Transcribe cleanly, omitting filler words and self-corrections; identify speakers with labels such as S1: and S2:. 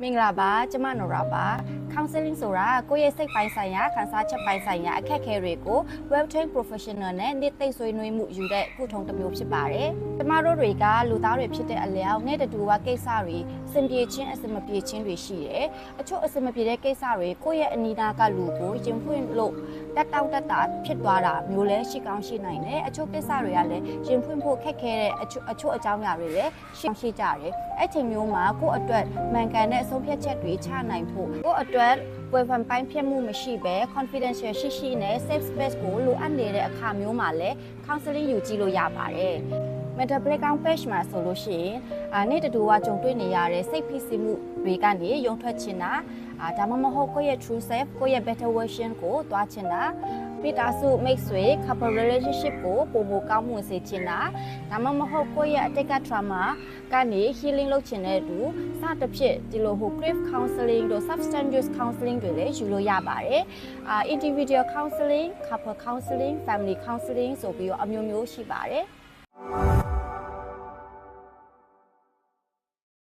S1: မင်္ဂလာပါကျမနော်ရာပါ counseling ဆိုတာကိုယ့်ရဲ့စိတ်ပိုင်းဆိုင်ရာခန်းစားချက်ပိုင်းဆိုင်ရာအခက်အခဲတွေကို well trained professional နဲ့နေ့သိဆွေးနွေးမှုယူတဲ့ကုထုံးတစ်မျိုးဖြစ်ပါတယ်။ကျမတို့တွေကလူသားတွေဖြစ်တဲ့အလျောက်နဲ့တူဝကိစ္စတွေစင်ပြေချင်းအစမပြေချင်းတွေရှိတယ်။အချို့အစမပြေတဲ့ကိစ္စတွေကိုယ့်ရဲ့အနီးနားကလူကိုရင်ဖွင့်လို့တက်တောင့်တက်တာဖြစ်သွားတာမျိုးလဲရှိကောင်းရှိနိုင်တယ်။အချို့ကိစ္စတွေကလည်းရင်ဖွင့်ဖို့ခက်ခဲတဲ့အချို့အကြောင်းအရာတွေလည်းရှိကြတယ်။အဲ့ချိန်မျိုးမှာကိုယ့်အတွက်မှန်ကန်တဲ့အဆုံးဖြတ်ချက်တွေချနိုင်ဖို့ကိုယ့်အတွက်ဝယ်ဖန်ပိုင်းဖြစ်မှုမရှိဘဲ confidential ရှိနဲ့ safe space ကိုလိုအပ်နေတဲ့အခါမျိုးမှာလည်း counseling ယူကြည့်လို့ရပါတယ်။ mental breakdown page မှာဆိုလို့ရှိရင်နေ့တူကကြုံတွေ့နေရတဲ့စိတ်ဖိစီးမှုတွေကနေရုံထွက်ချင်တာဒါမှမဟုတ်ကိုယ့်ရဲ့ true self ကိုယ့်ရဲ့ better version ကိုသွားချင်တာမိသားစုမိတ်ဆွေ couple relationship ကိုပိုကောင်းမွန်စေချင်တာဒါမှမဟုတ်ကိုယ့်ရဲ့အတိတ်က trauma ကနေ healing လုပ်ချင်တဲ့သူစသဖြင့်ဒီလို grief counseling တို့ substance use counseling တွေလည်းယူလို့ရပါတယ်individual counseling couple counseling family counseling ဆိုပြီးတော့အမျိုးမျိုးရှိပါတယ်